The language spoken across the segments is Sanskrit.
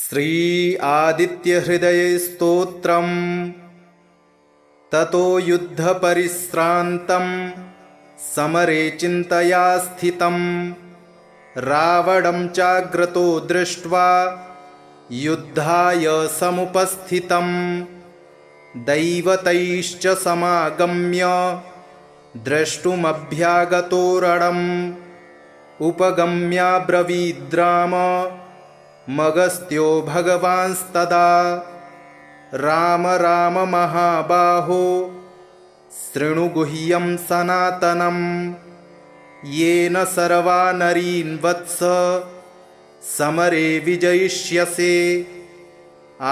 श्री आदित्यहृदयस्तोत्रम् ततो युद्धपरिश्रान्तं समरे चिन्तया स्थितं रावणं चाग्रतो दृष्ट्वा युद्धाय समुपस्थितं दैवतैश्च समागम्य द्रष्टुमभ्यागतो रणम् उपगम्याब्रवीद्राम मगस्त्यो भगवांस्तदा राम राम महाबाहो शृणु गुह्यं सनातनं येन सर्वा नरीन् वत्स समरे विजयिष्यसे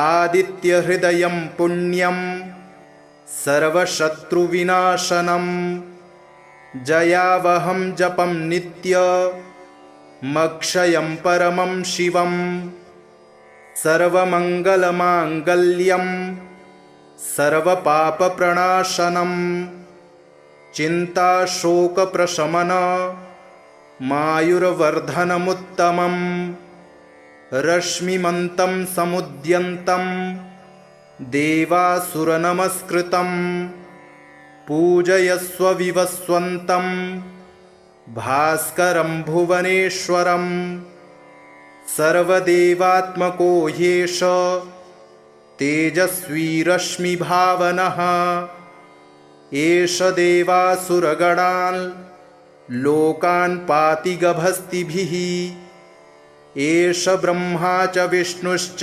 आदित्यहृदयं पुण्यं सर्वशत्रुविनाशनं जयावहं जपं नित्यमक्षयं परमं शिवं सर्वमङ्गलमाङ्गल्यं सर्वपापप्रणाशनं चिन्ताशोकप्रशमनमायुर्वर्धनमुत्तमं रश्मिमन्तं समुद्यन्तं देवासुरनमस्कृतं पूजयस्व विवस्वन्तं भास्करं भुवनेश्वरं सर्वदेवात्मको ह्येष तेजस्वी रश्मिभावनः एष देवासुरगणान् लोकान् पाति गभस्तिभिः एष ब्रह्मा च विष्णुश्च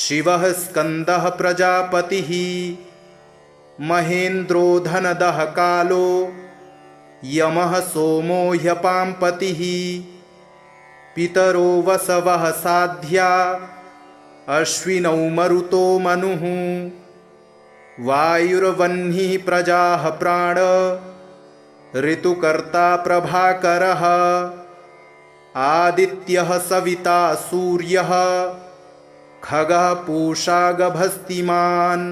शिवः स्कन्दः प्रजापतिः महेन्द्रो धनदः कालो यमः सोमो ह्यपाम्पतिः पितरो वसवः साध्या अश्विनौ मरुतो मनुः वायुर्वह्निः प्रजाः प्राण ऋतुकर्ता प्रभाकरः आदित्यः सविता सूर्यः खगः पूषा गभस्तिमान्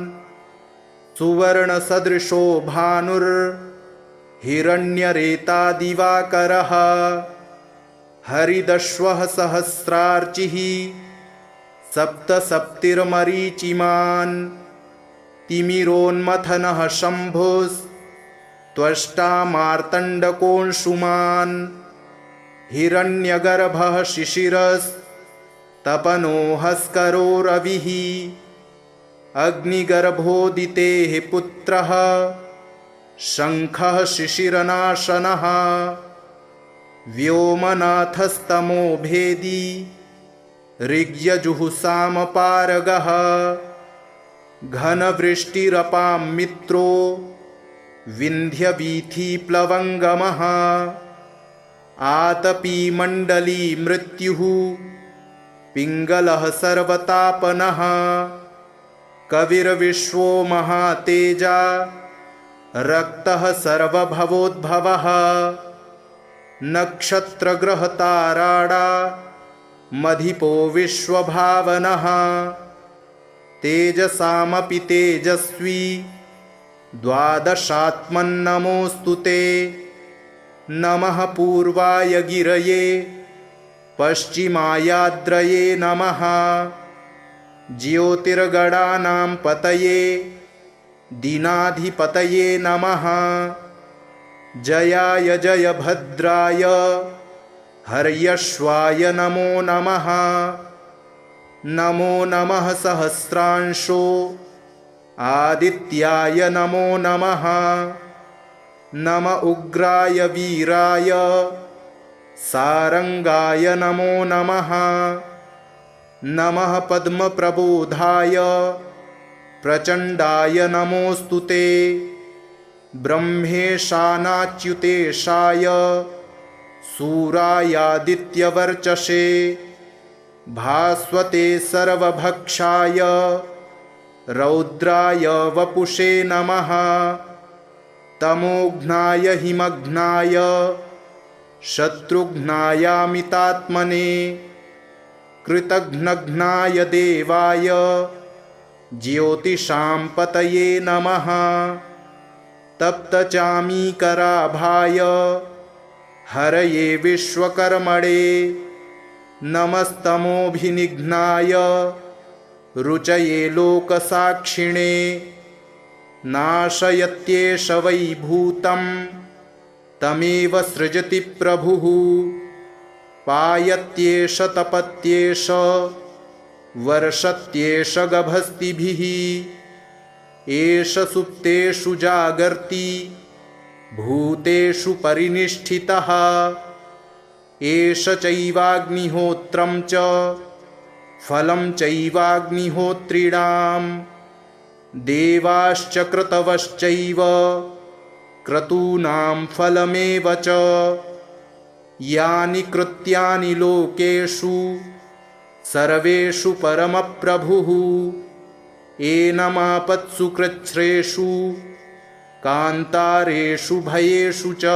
सुवर्णसदृशो भानुर्हिरण्यरेता दिवाकरः हरिदश्वः सहस्रार्चिः सप्तसप्तिर्मरीचिमान् तिमिरोन्मथनः शम्भुस्त्वष्टा मार्तण्डकोऽंशुमान् हिरण्यगर्भः शिशिरस्तपनोहस्करो रविः अग्निगर्भोदितेः पुत्रः शङ्खः शिशिरनाशनः व्योमनाथस्तमो भेदी ऋग्यजुःसामपारगः घनवृष्टिरपां मित्रो विन्ध्यवीथीप्लवङ्गमः आतपीमण्डली मृत्युः पिङ्गलः सर्वतापनः कविर्विश्वो महातेजा रक्तः सर्वभवोद्भवः नक्षत्रग्रहताराडा मधिपो विश्वभावनः तेजसामपि तेजस्वी द्वादशात्मन्नमोऽस्तु ते नमः पूर्वाय गिरये पश्चिमायाद्रये नमः ज्योतिर्गणानां पतये दीनाधिपतये नमः जयाय जयभद्राय हर्यश्वाय नमो नमः नमो नमः सहस्रांशो आदित्याय नमो नमः नम उग्राय वीराय सारंगाय नमो नमः नमः पद्मप्रबोधाय प्रचण्डाय नमोऽस्तु ते ब्रह्मेशानाच्युतेशाय सूरायादित्यवर्चसे भास्वते सर्वभक्षाय रौद्राय वपुषे नमः तमोघ्नाय हिमघ्नाय शत्रुघ्नायामितात्मने कृतघ्नघ्नाय देवाय ज्योतिषां पतये नमः तप्तचामीकराभाय हरये विश्वकर्मणे नमस्तमोभिनिघ्नाय रुचये लोकसाक्षिणे नाशयत्येष वै भूतं तमेव सृजति प्रभुः पायत्येष तपत्येष वर्षत्येष गभस्तिभिः एष सुप्तेषु जागर्ति भूतेषु परिनिष्ठितः एष चैवाग्निहोत्रं च फलं चैवाग्निहोत्रिणां देवाश्च क्रतवश्चैव क्रतूनां फलमेव च यानि कृत्यानि लोकेषु सर्वेषु परमप्रभुः एनमापत्सु कृच्छ्रेषु कान्तारेषु भयेषु च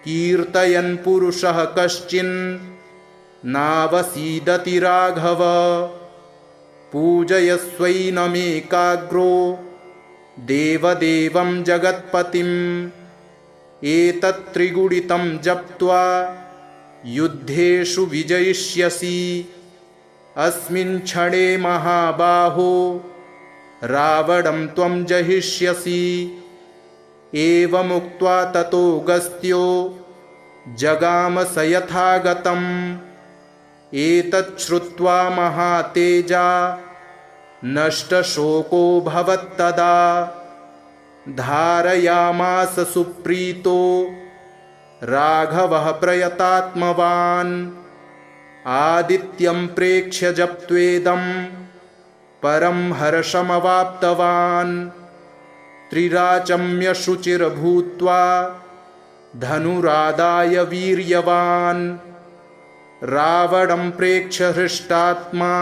कीर्तयन् पुरुषः कश्चिन् नावसीदति राघव पूजयस्वैनमेकाग्रो देवदेवं जगत्पतिम् एतत्त्रिगुणितं जप्त्वा युद्धेषु विजयिष्यसि अस्मिन् क्षणे महाबाहो रावणं त्वं जहिष्यसि एवमुक्त्वा ततोऽगस्त्यो जगाम स यथागतम् एतत् श्रुत्वा महातेजा नष्टशोको भवत्तदा धारयामास सुप्रीतो राघवः प्रयतात्मवान् आदित्यं प्रेक्ष्य जप्त्वेदं परं हर्षमवाप्तवान् त्रिराचम्य शुचिर्भूत्वा धनुरादाय वीर्यवान् रावणं प्रेक्ष्य हृष्टात्मा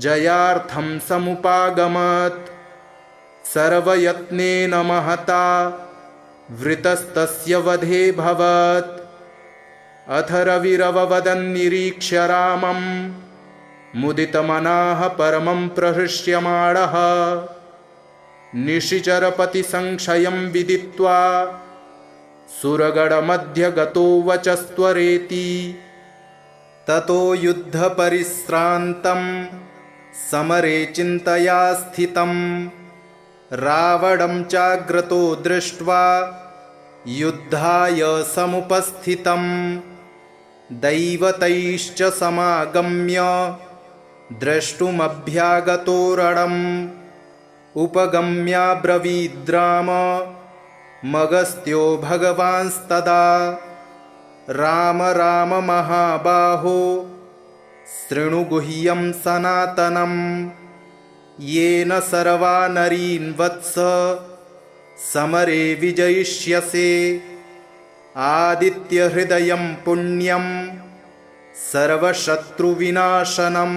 जयार्थं समुपागमत् सर्वयत्नेन महता वृतस्तस्य वधे भवत् अथ रविरववदन्निरीक्ष्य रामं मुदितमनाः परमं प्रहृष्यमाणः निशिचरपतिसंक्षयं विदित्वा सुरगणमध्यगतो वचस्त्वरेति ततो युद्धपरिश्रान्तं समरे चिन्तया स्थितं रावणं चाग्रतो दृष्ट्वा युद्धाय समुपस्थितं दैवतैश्च समागम्य द्रष्टुमभ्यागतो रणम् उपगम्याब्रवीद्राम मगस्त्यो भगवांस्तदा राम राम महाबाहो शृणु गुह्यं सनातनं येन सर्वा नरीन् वत्स समरे विजयिष्यसे आदित्यहृदयं पुण्यं सर्वशत्रुविनाशनं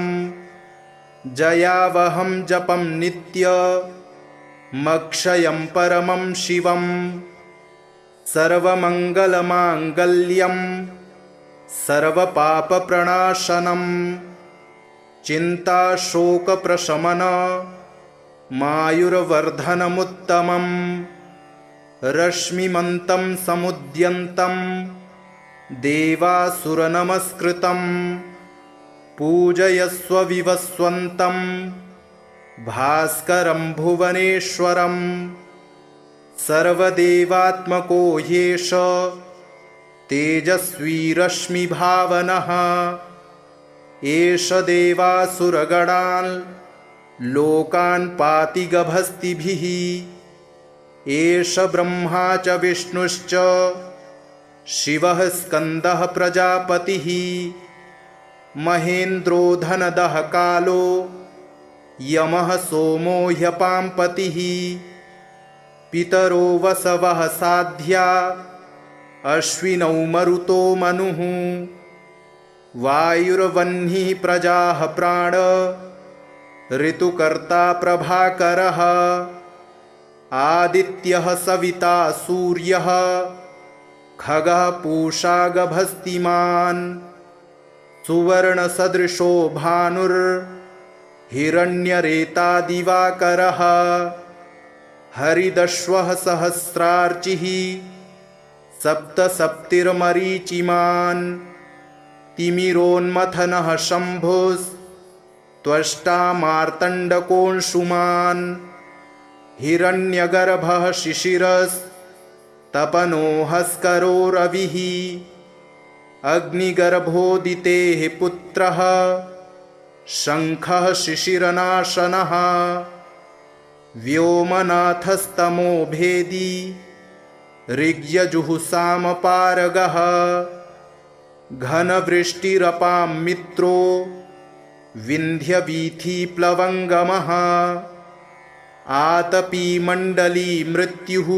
जयावहं जपं नित्यमक्षयं परमं शिवं सर्वमङ्गलमाङ्गल्यं सर्वपापप्रणाशनं चिन्ताशोकप्रशमन मायुर्वर्धनमुत्तमं रश्मिमन्तं समुद्यन्तं देवासुरनमस्कृतं पूजयस्व विवस्वन्तं भास्करं भुवनेश्वरं सर्वदेवात्मको ह्येष तेजस्वी रश्मिभावनः एष देवासुरगणान् लोकान् पाति गभस्तिभिः एष ब्रह्मा च विष्णुश्च शिवः स्कन्दः प्रजापतिः महेन्द्रो धनदः कालो यमः सोमो ह्यपाम्पतिः पितरो वसवः साध्या अश्विनौ मरुतो मनुः वायुर्वह्निः प्रजाः प्राण ऋतुकर्ता प्रभाकरः आदित्यः सविता सूर्यः खगः पूषा गभस्तिमान् सुवर्णसदृशो भानुर्हिरण्यरेता दिवाकरः हरिदश्वः सहस्रार्चिः सप्तसप्तिर्मरीचिमान् तिमिरोन्मथनः शम्भुस्त्वष्टा मार्तण्डकोऽंशुमान् हिरण्यगर्भः शिशिरस्तपनो हस्करो रविः अग्निगर्भोदितेः पुत्रः शङ्खः शिशिरनाशनः व्योमनाथस्तमो भेदी ऋग्यजुःसामपारगः घनवृष्टिरपां मित्रो विन्ध्यवीथिप्लवङ्गमः आतपीमण्डली मृत्युः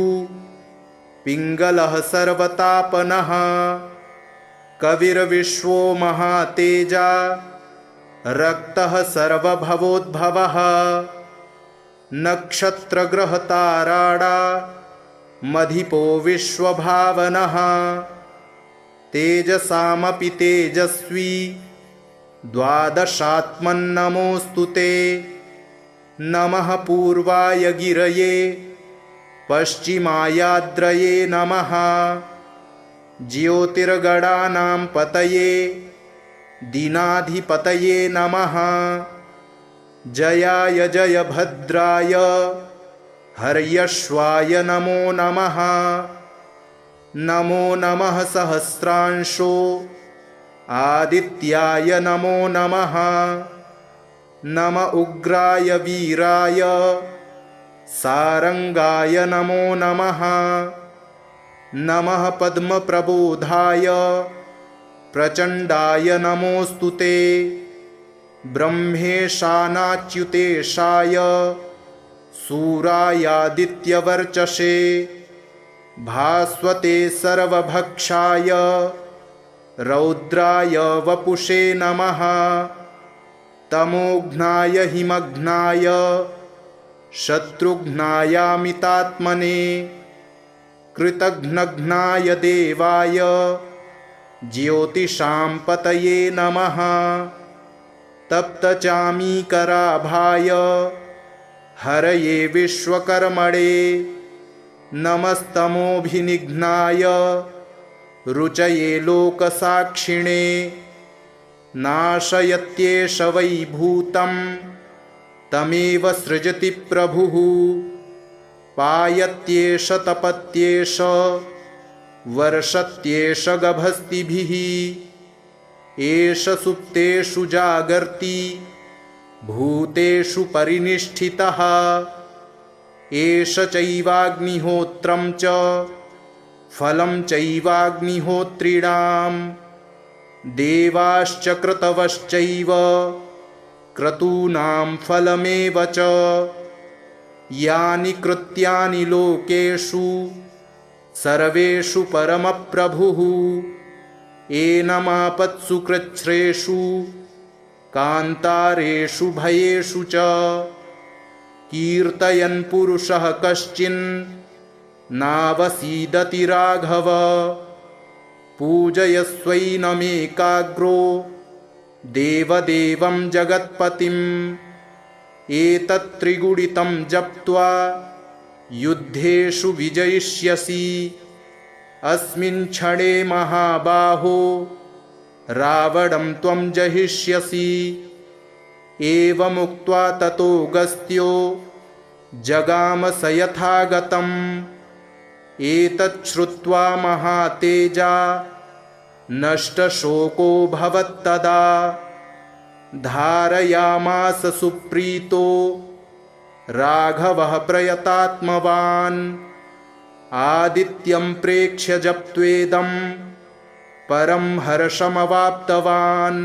पिङ्गलः सर्वतापनः कविर्विश्वो महातेजा रक्तः सर्वभवोद्भवः नक्षत्रग्रहताराडा मधिपो विश्वभावनः तेजसामपि तेजस्वी द्वादशात्मन्नमोऽस्तु ते नमः पूर्वाय गिरये पश्चिमायाद्रये नमः ज्योतिर्गणानां पतये दीनाधिपतये नमः जयाय जयभद्राय हर्यश्वाय नमो नमः नमो नमः सहस्रांशो आदित्याय नमो नमः नम उग्राय वीराय सारंगाय नमो नमः नमः पद्मप्रबोधाय प्रचण्डाय नमोऽस्तु ते ब्रह्मेशानाच्युतेशाय सूरायादित्यवर्चसे भास्वते सर्वभक्षाय रौद्राय वपुषे नमः तमोघ्नाय हिमघ्नाय शत्रुघ्नायामितात्मने कृतघ्नघ्नाय देवाय ज्योतिषां पतये नमः तप्तचामीकराभाय हरये विश्वकर्मणे नमस्तमोभिनिघ्नाय रुचये लोकसाक्षिणे नाशयत्येष वै भूतं तमेव सृजति प्रभुः पायत्येष तपत्येष वर्षत्येष गभस्तिभिः एष सुप्तेषु जागर्ति भूतेषु परिनिष्ठितः एष चैवाग्निहोत्रं च फलं चैवाग्निहोत्रिणां देवाश्च क्रतवश्चैव क्रतूनां फलमेव च यानि कृत्यानि लोकेषु सर्वेषु परमप्रभुः एनमापत्सु कृच्छ्रेषु कान्तारेषु भयेषु च कीर्तयन् पुरुषः कश्चिन् नावसीदति राघव पूजयस्वैनमेकाग्रो देवदेवं जगत्पतिम् एतत्त्रिगुणितं जप्त्वा युद्धेषु विजयिष्यसि अस्मिन् क्षणे महाबाहो रावणं त्वं जहिष्यसि एवमुक्त्वा ततोऽगस्त्यो जगाम स यथागतम् एतच्छ्रुत्वा महातेजा नष्टशोको भवत्तदा धारयामास सुप्रीतो राघवः प्रयतात्मवान् आदित्यं प्रेक्ष्य जप्त्वेदं परं हर्षमवाप्तवान्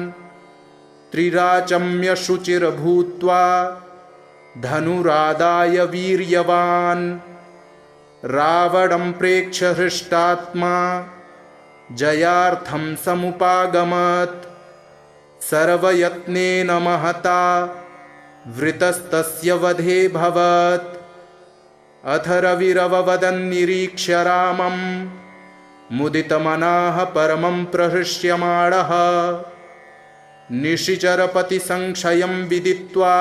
त्रिराचम्य शुचिर्भूत्वा धनुरादाय वीर्यवान् रावणं प्रेक्ष्य हृष्टात्मा जयार्थं समुपागमत् सर्वयत्नेन महता वृतस्तस्य वधेऽभवत् अथ रविरववदन्निरीक्ष्य रामं मुदितमनाः परमं प्रहृष्यमाणः निशिचरपतिसंक्षयं विदित्वा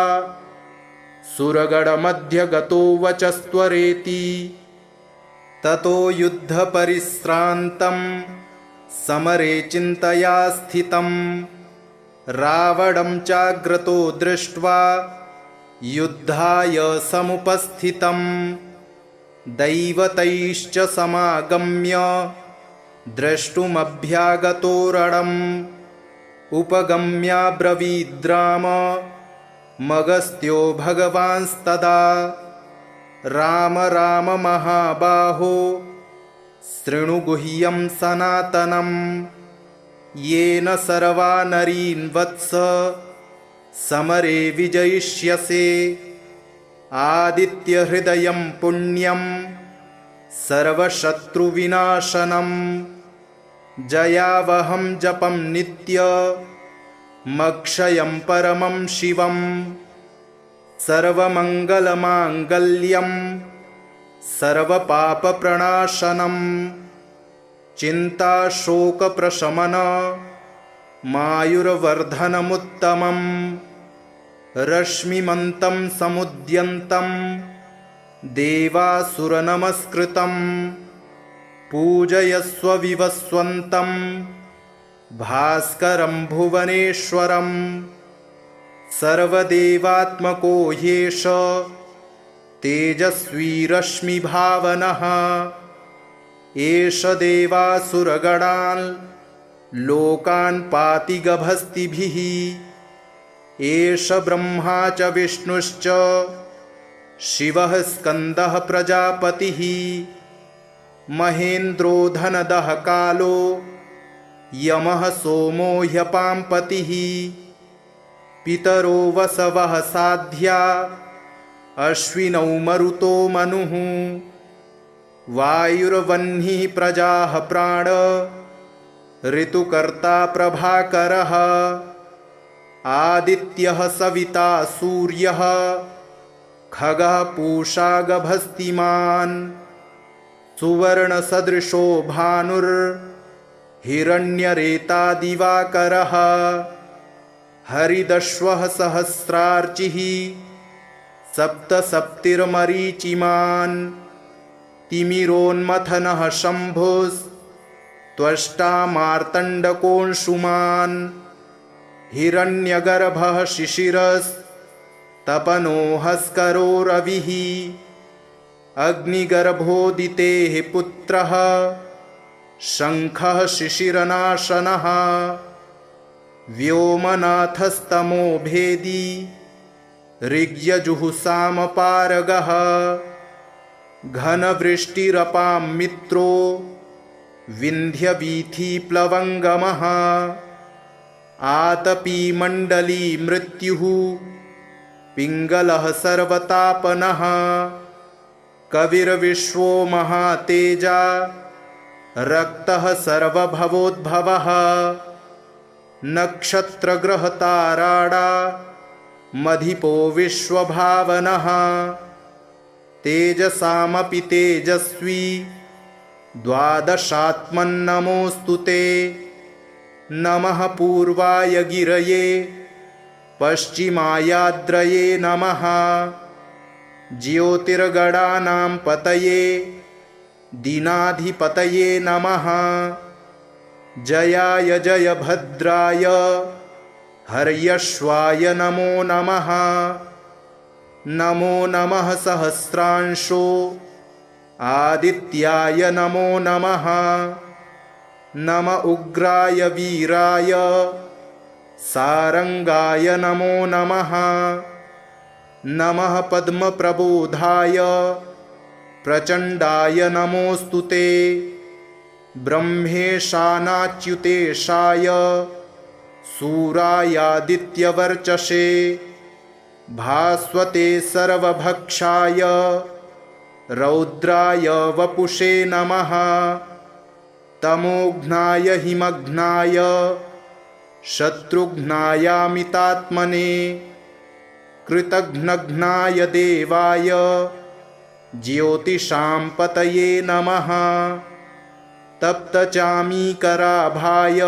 सुरगणमध्यगतो वचस्त्वरेति ततो युद्धपरिश्रान्तं समरे चिन्तया स्थितं रावणं चाग्रतो दृष्ट्वा युद्धाय समुपस्थितं दैवतैश्च समागम्य द्रष्टुमभ्यागतो रणम् उपगम्याब्रवीद्राम मगस्त्यो भगवांस्तदा राम राम महाबाहो शृणु गुह्यं सनातनं येन सर्वा नरीन् वत्स समरे विजयिष्यसे आदित्यहृदयं पुण्यं सर्वशत्रुविनाशनं जयावहं जपं नित्यमक्षयं परमं शिवं सर्वमङ्गलमाङ्गल्यं सर्वपापप्रणाशनं चिन्ताशोकप्रशमन मायुर्वर्धनमुत्तमं रश्मिमन्तं समुद्यन्तं देवासुरनमस्कृतं पूजयस्व विवस्वन्तं भास्करं भुवनेश्वरं सर्वदेवात्मको ह्येष तेजस्वी रश्मिभावनः एष देवासुरगणान् लोकान् पाति गभस्तिभिः एष ब्रह्मा च विष्णुश्च शिवः स्कन्दः प्रजापतिः महेन्द्रो धनदः कालो यमः सोमो ह्यपाम्पतिः पितरो वसवः साध्या अश्विनौ मरुतो मनुः वायुर्वह्निः प्रजाः प्राण ऋतुकर्ता प्रभाकरः आदित्यः सविता सूर्यः खगः पूषा गभस्तिमान् सुवर्णसदृशो भानुर्हिरण्यरेता दिवाकरः हरिदश्वः सहस्रार्चिः सप्तसप्तिर्मरीचिमान् तिमिरोन्मथनः शम्भुस्त्वष्टा मार्तण्डकोऽंशुमान् हिरण्यगर्भः शिशिरस्तपनो हस्करो रविः अग्निगर्भोदितेः पुत्रः शङ्खः शिशिरनाशनः व्योमनाथस्तमो भेदी ऋग्यजुःसामपारगः घनवृष्टिरपां मित्रो विन्ध्यवीथिप्लवङ्गमः आतपीमण्डली मृत्युः पिङ्गलः सर्वतापनः कविर्विश्वो महातेजा रक्तः सर्वभवोद्भवः नक्षत्रग्रहताराडा मधिपो विश्वभावनः तेजसामपि तेजस्वी द्वादशात्मन्नमोऽस्तु ते नमः पूर्वाय गिरये पश्चिमायाद्रये नमः ज्योतिर्गणानां पतये दीनाधिपतये नमः जयाय जयभद्राय हर्यश्वाय नमो नमः नमो नमः सहस्रांशो आदित्याय नमो नमः नम उग्राय वीराय सारंगाय नमो नमः नमः पद्मप्रबोधाय प्रचण्डाय नमोऽस्तु ते ब्रह्मेशानाच्युतेशाय सूरायादित्यवर्चसे भास्वते सर्वभक्षाय रौद्राय वपुषे नमः तमोघ्नाय हिमघ्नाय शत्रुघ्नायामितात्मने कृतघ्नघ्नाय देवाय ज्योतिषां पतये नमः तप्तचामीकराभाय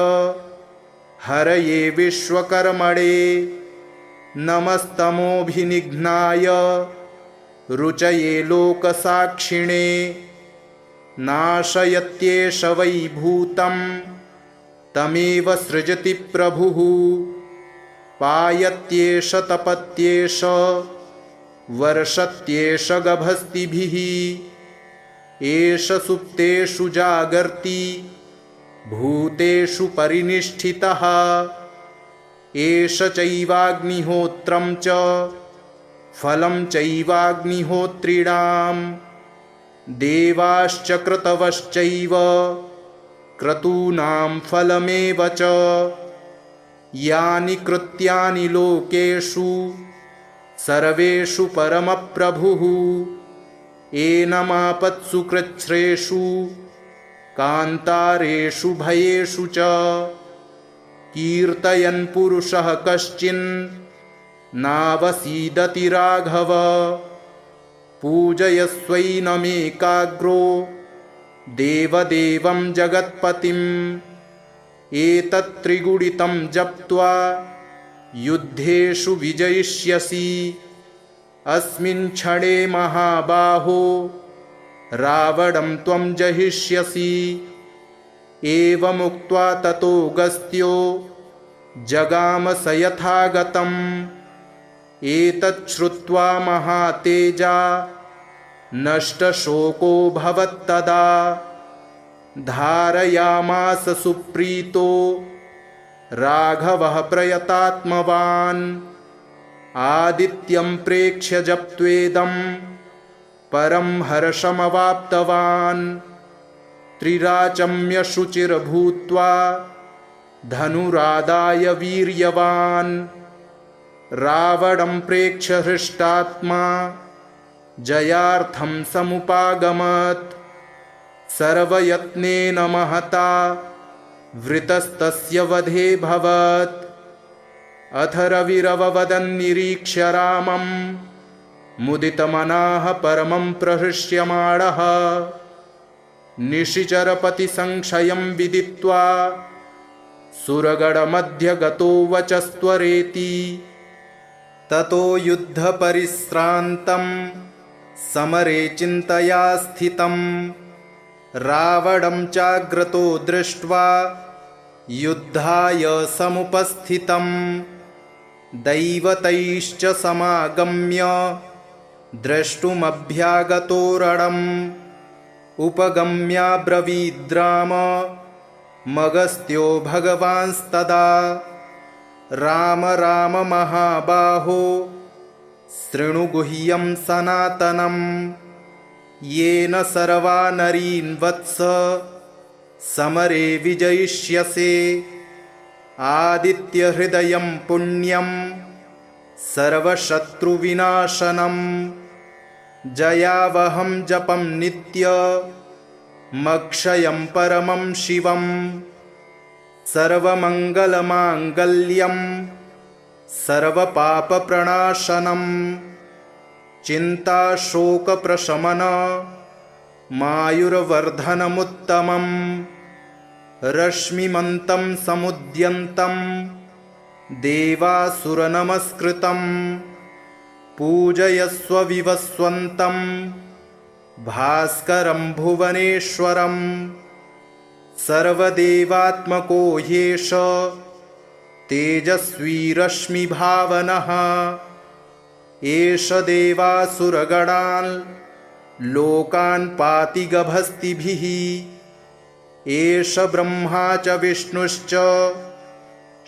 हरये विश्वकर्मणे नमस्तमोभिनिघ्नाय रुचये लोकसाक्षिणे नाशयत्येष वै भूतं तमेव सृजति प्रभुः पायत्येष तपत्येष वर्षत्येष गभस्तिभिः एष सुप्तेषु जागर्ति भूतेषु परिनिष्ठितः एष चैवाग्निहोत्रं च फलं चैवाग्निहोत्रिणां देवाश्च क्रतवश्चैव क्रतूनां फलमेव च यानि कृत्यानि लोकेषु सर्वेषु परमप्रभुः एनमापत्सु कृच्छ्रेषु कान्तारेषु भयेषु च कीर्तयन् पुरुषः कश्चिन् नावसीदति राघव पूजयस्वैनमेकाग्रो देवदेवं जगत्पतिम् एतत् त्रिगुणितं जप्त्वा युद्धेषु विजयिष्यसि अस्मिन् क्षणे महाबाहो रावणं त्वं जहिष्यसि एवमुक्त्वा ततोऽगस्त्यो जगाम स यथागतम् एतत् श्रुत्वा महातेजा नष्टशोको भवत्तदा धारयामास सुप्रीतो राघवः प्रयतात्मवान् आदित्यं प्रेक्ष्य जप्त्वेदं परं हर्षमवाप्तवान् त्रिराचम्य शुचिर्भूत्वा धनुरादाय वीर्यवान् रावणं प्रेक्ष्य हृष्टात्मा जयार्थं समुपागमत् सर्वयत्नेन महता वृतस्तस्य वधे भवत् अथ रविरववदन्निरीक्ष्य रामं मुदितमनाः परमं प्रहृष्यमाणः निशिचरपतिसंक्षयं विदित्वा सुरगणमध्यगतो वचस्त्वरेति ततो युद्धपरिश्रान्तं समरे चिन्तया स्थितं रावणं चाग्रतो दृष्ट्वा युद्धाय समुपस्थितं दैवतैश्च समागम्य द्रष्टुमभ्यागतो रणम् उपगम्याब्रवीद्राम मगस्त्यो भगवांस्तदा राम राम महाबाहो शृणु गुह्यं सनातनं येन सर्वा नरीन् वत्स समरे विजयिष्यसे आदित्यहृदयं पुण्यं सर्वशत्रुविनाशनं जयावहं जपं नित्यमक्षयं परमं शिवं सर्वमङ्गलमाङ्गल्यं सर्वपापप्रणाशनं चिन्ताशोकप्रशमन मायुर्वर्धनमुत्तमं रश्मिमन्तं समुद्यन्तं देवासुरनमस्कृतं पूजयस्व विवस्वन्तं भास्करं भुवनेश्वरं सर्वदेवात्मको ह्येष तेजस्वी रश्मिभावनः एष देवासुरगणान् लोकान् पाति गभस्तिभिः एष ब्रह्मा च विष्णुश्च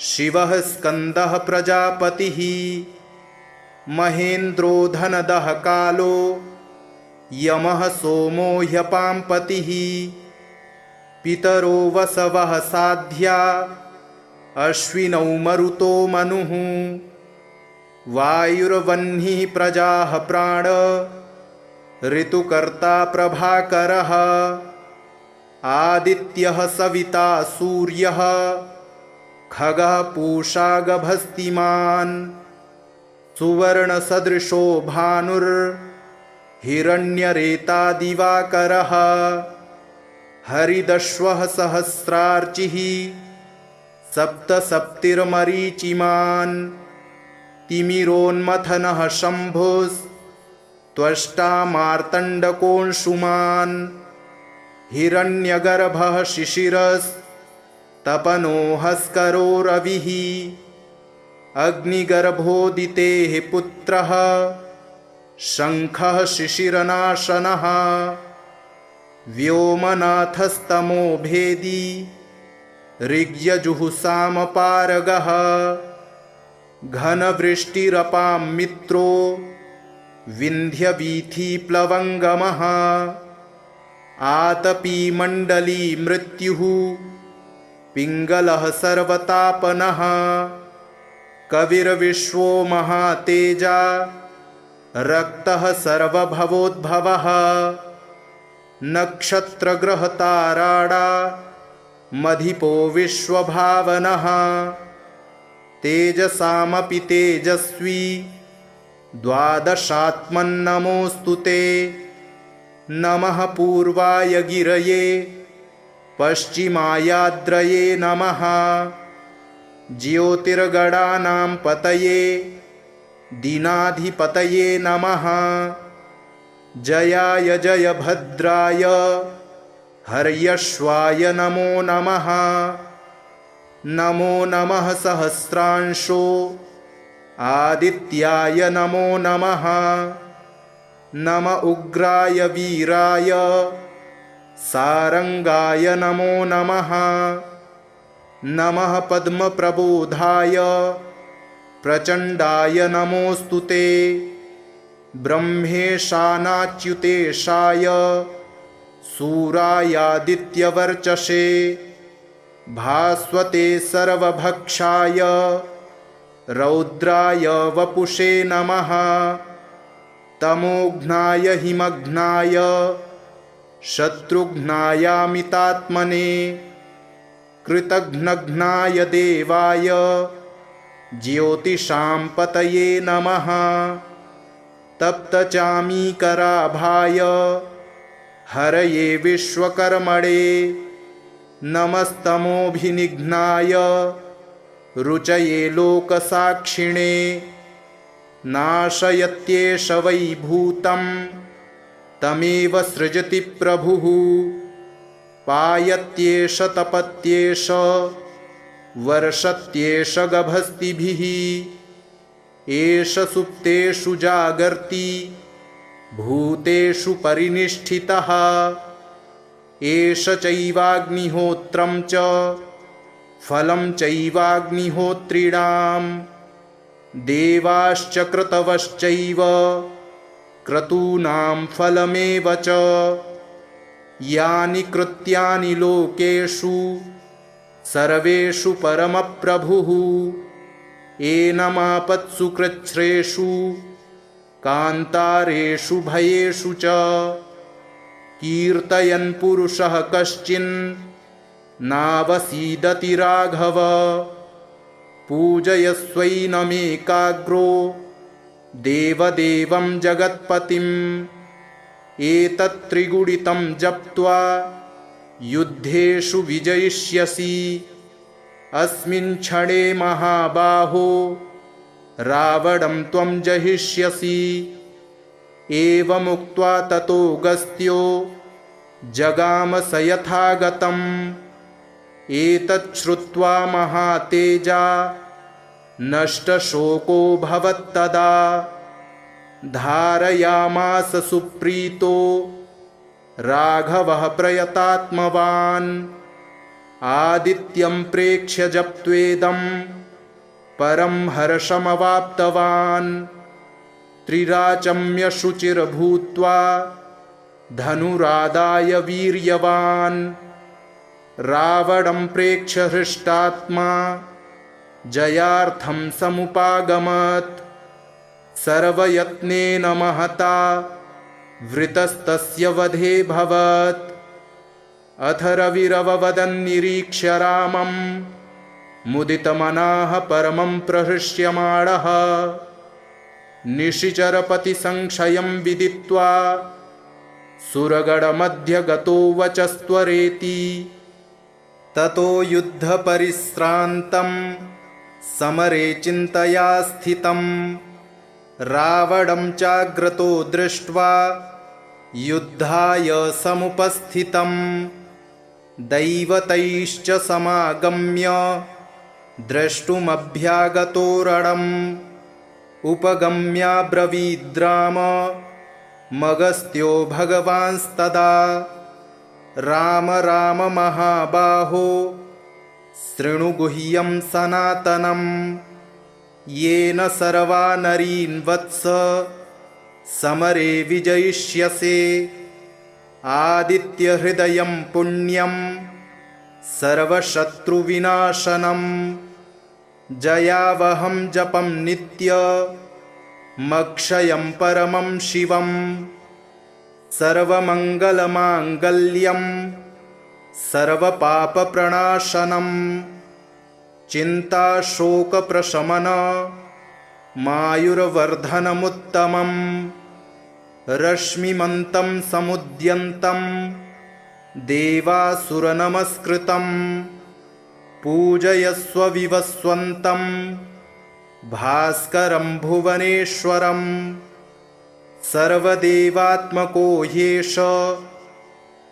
शिवः स्कन्दः प्रजापतिः महेन्द्रो धनदः कालो यमः सोमो ह्यपाम्पतिः पितरो वसवः साध्या अश्विनौ मरुतो मनुः वायुर्वह्निः प्रजाः प्राण ऋतुकर्ता प्रभाकरः आदित्यः सविता सूर्यः खगः पूषा गभस्तिमान् सुवर्णसदृशो भानुर्हिरण्यरेता दिवाकरः हरिदश्वः सहस्रार्चिः सप्तसप्तिर्मरीचिमान् तिमिरोन्मथनः शम्भुस्त्वष्टा मार्तण्डकोऽंशुमान् हिरण्यगर्भः शिशिरस् तपनोहस्करो रविः अग्निगर्भोदितेः पुत्रः शङ्खः शिशिरनाशनः व्योमनाथस्तमो भेदी ऋग्यजुःसामपारगः घनवृष्टिरपां मित्रो विन्ध्यवीथिप्लवङ्गमः आतपीमण्डली मृत्युः पिङ्गलः सर्वतापनः कविर्विश्वो महातेजा रक्तः सर्वभवोद्भवः नक्षत्रग्रहताराडा मधिपो विश्वभावनः तेजसामपि तेजस्वी द्वादशात्मन्नमोऽस्तु ते नमः पूर्वाय गिरये पश्चिमायाद्रये नमः ज्योतिर्गणानां पतये दीनाधिपतये नमः जयाय जयभद्राय हर्यश्वाय नमो नमः नमो नमः सहस्रांशो आदित्याय नमो नमः नम उग्राय वीराय सारंगाय नमो नमः नमः पद्मप्रबोधाय प्रचण्डाय नमोऽस्तु ते ब्रह्मेशानाच्युतेशाय सूरायादित्यवर्चसे भास्वते सर्वभक्षाय रौद्राय वपुषे नमः तमोघ्नाय हिमघ्नाय शत्रुघ्नायामितात्मने कृतघ्नघ्नाय देवाय ज्योतिषां पतये नमः तप्तचामीकराभाय हरये विश्वकर्मणे नमस्तमोभिनिघ्नाय रुचये लोकसाक्षिणे नाशयत्येष वै भूतं तमेव सृजति प्रभुः पायत्येष तपत्येष वर्षत्येष गभस्तिभिः एष सुप्तेषु जागर्ति भूतेषु परिनिष्ठितः एष चैवाग्निहोत्रं च फलं चैवाग्निहोत्रिणां देवाश्च क्रतवश्चैव क्रतूनां फलमेव च यानि कृत्यानि लोकेषु सर्वेषु परमप्रभुः एनमापत्सु कृच्छ्रेषु कान्तारेषु भयेषु च कीर्तयन् पुरुषः कश्चिन् नावसीदति राघव पूजयस्वैनमेकाग्रो देवदेवं जगत्पतिम् एतत्त्रिगुणितं जप्त्वा युद्धेषु विजयिष्यसि अस्मिन् क्षणे महाबाहो रावणं त्वं जहिष्यसि एवमुक्त्वा ततोऽगस्त्यो जगाम स यथागतम् एतच्छ्रुत्वा महातेजा नष्टशोको भवत्तदा धारयामास सुप्रीतो राघवः प्रयतात्मवान् आदित्यं प्रेक्ष्य जप्त्वेदं परं हर्षमवाप्तवान् त्रिराचम्य शुचिर्भूत्वा धनुरादाय वीर्यवान् रावणं प्रेक्ष्य हृष्टात्मा जयार्थं समुपागमत् सर्वयत्नेन महता वृतस्तस्य वधेऽभवत् अथ रविरववदन्निरीक्ष्य रामं मुदितमनाः परमं प्रहृष्यमाणः निशिचरपतिसंक्षयं विदित्वा सुरगणमध्यगतो वचस्त्वरेति ततो युद्धपरिश्रान्तं समरे चिन्तया स्थितं रावणं चाग्रतो दृष्ट्वा युद्धाय समुपस्थितं दैवतैश्च समागम्य द्रष्टुमभ्यागतोरणम् उपगम्याब्रवीद्राम मगस्त्यो भगवांस्तदा राम राम महाबाहो शृणु गुह्यं सनातनं येन सर्वा नरीन् वत्स समरे विजयिष्यसे आदित्यहृदयं पुण्यं सर्वशत्रुविनाशनं जयावहं जपं नित्यमक्षयं परमं शिवं सर्वमङ्गलमाङ्गल्यं सर्वपापप्रणाशनं चिन्ताशोकप्रशमनमायुर्वर्धनमुत्तमं रश्मिमन्तं समुद्यन्तं देवासुरनमस्कृतं पूजयस्व विवस्वन्तं भास्करं भुवनेश्वरं सर्वदेवात्मको ह्येष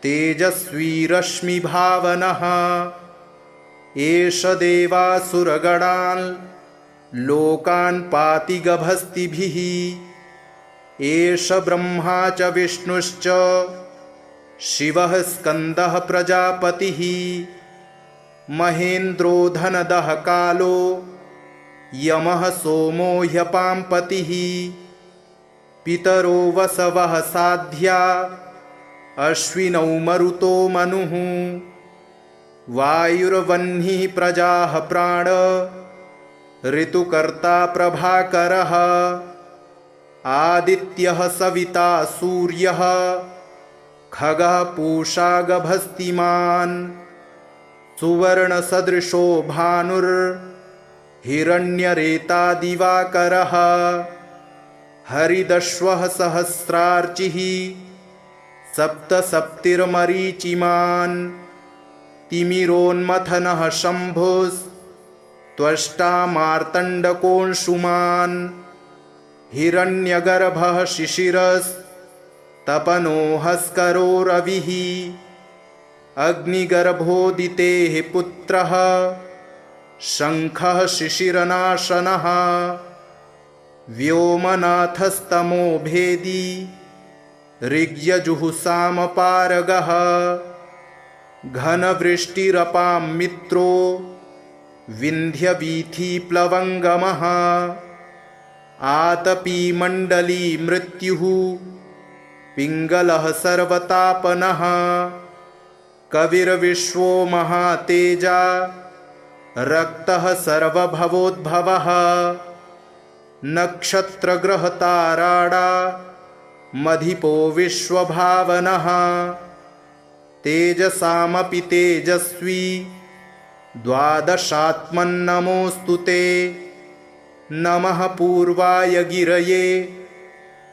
तेजस्वी रश्मिभावनः एष देवासुरगणान् लोकान् पाति गभस्तिभिः एष ब्रह्मा च विष्णुश्च शिवः स्कन्दः प्रजापतिः महेन्द्रो धनदः कालो यमः सोमो ह्यपाम्पतिः पितरो वसवः साध्या अश्विनौ मरुतो मनुः वायुर्वह्निः प्रजाः प्राण ऋतुकर्ता प्रभाकरः आदित्यः सविता सूर्यः खगः पूषा गभस्तिमान् सुवर्णसदृशो भानुर्हिरण्यरेता दिवाकरः हरिदश्वः सहस्रार्चिः सप्तसप्तिर्मरीचिमान् तिमिरोन्मथनः शम्भुस्त्वष्टा मार्तण्डकोऽंशुमान् हिरण्यगर्भः शिशिरस्तपनोऽहस्करो रविः अग्निगर्भोदितेः पुत्रः शङ्खः शिशिरनाशनः व्योमनाथस्तमो भेदी ऋग्यजुःसामपारगः घनवृष्टिरपां मित्रो विन्ध्यवीथीप्लवङ्गमः आतपीमण्डली मृत्युः पिङ्गलः सर्वतापनः कविर्विश्वो महातेजा रक्तः सर्वभवोद्भवः नक्षत्रग्रहताराडा मधिपो विश्वभावनः तेजसामपि तेजस्वी द्वादशात्मन्नमोऽस्तु ते नमः पूर्वाय गिरये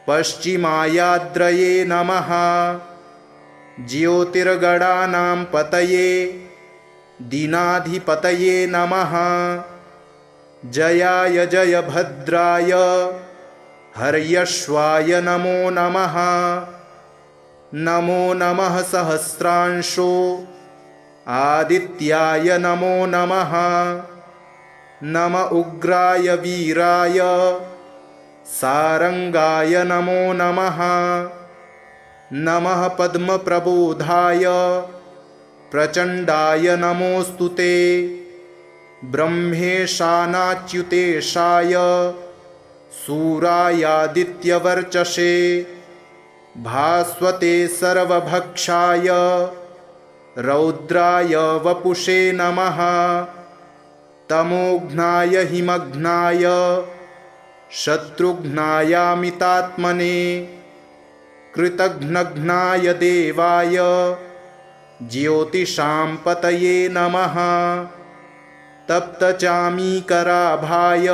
पश्चिमायाद्रये नमः ज्योतिर्गणानां पतये दीनाधिपतये नमः जयाय जयभद्राय हर्यश्वाय नमो नमः नमो नमः सहस्रांशो आदित्याय नमो नमः नम उग्राय वीराय सारंगाय नमो नमः नमः पद्मप्रबोधाय प्रचण्डाय नमोऽस्तु ते ब्रह्मेशानाच्युतेशाय सूरायादित्यवर्चसे भास्वते सर्वभक्षाय रौद्राय वपुषे नमः तमोघ्नाय हिमघ्नाय शत्रुघ्नायामितात्मने कृतघ्नघ्नाय देवाय ज्योतिषां पतये नमः तप्तचामीकराभाय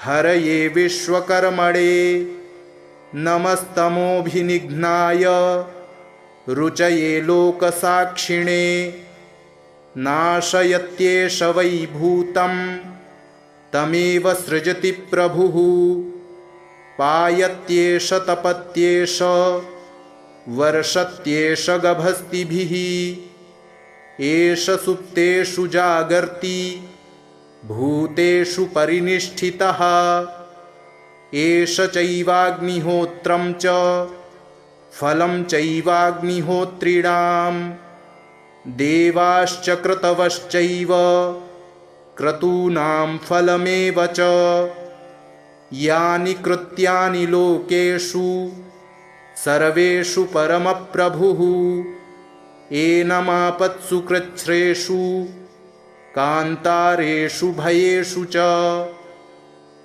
हरये विश्वकर्मणे नमस्तमोभिनिघ्नाय रुचये लोकसाक्षिणे नाशयत्येष वै भूतं तमेव सृजति प्रभुः पायत्येष तपत्येष वर्षत्येष गभस्तिभिः एष सुप्तेषु जागर्ति भूतेषु परिनिष्ठितः एष चैवाग्निहोत्रं च फलं चैवाग्निहोत्रिणां देवाश्च क्रतवश्चैव क्रतूनां फलमेव च यानि कृत्यानि लोकेषु सर्वेषु परमप्रभुः एनमापत्सु कृच्छ्रेषु कान्तारेषु भयेषु च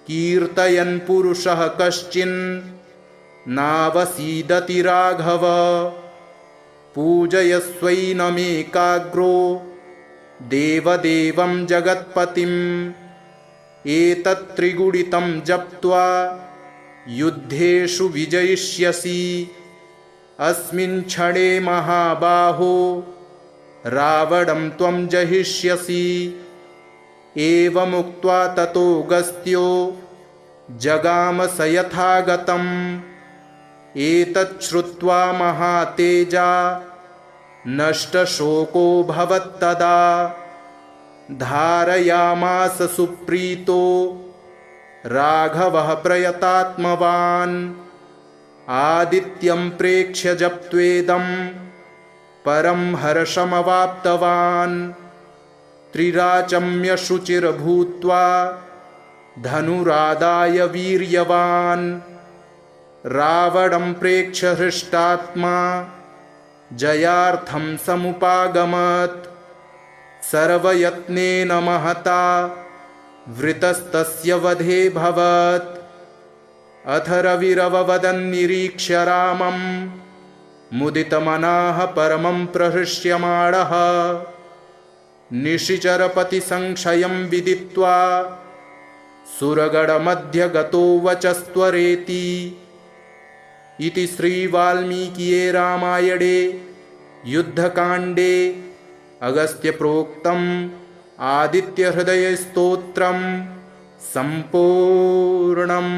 कीर्तयन् पुरुषः कश्चिन् नावसीदति राघव पूजयस्वैनमेकाग्रो देवदेवं जगत्पतिम् एतत्त्रिगुणितं जप्त्वा युद्धेषु विजयिष्यसि अस्मिन् क्षणे महाबाहो रावणं त्वं जहिष्यसि एवमुक्त्वा ततोऽगस्त्यो जगाम स यथागतम् एतच्छ्रुत्वा महातेजा नष्टशोको भवत्तदा धारयामास सुप्रीतो राघवः प्रयतात्मवान् आदित्यं प्रेक्ष्य जप्त्वेदं परं हर्षमवाप्तवान् त्रिराचम्य शुचिर्भूत्वा धनुरादाय वीर्यवान् रावणं प्रेक्ष्य हृष्टात्मा जयार्थं समुपागमत् सर्वयत्नेन महता वृतस्तस्य वधे भवत् अथ रविरववदन्निरीक्ष्य रामं मुदितमनाः परमं प्रहृष्यमाणः निशिचरपतिसंशयं विदित्वा सुरगणमध्यगतो वचस्त्वरेति इति श्रीवाल्मीकिये रामायणे युद्धकाण्डे अगस्त्यप्रोक्तम् आदित्यहृदयस्तोत्रं सम्पूर्णम्।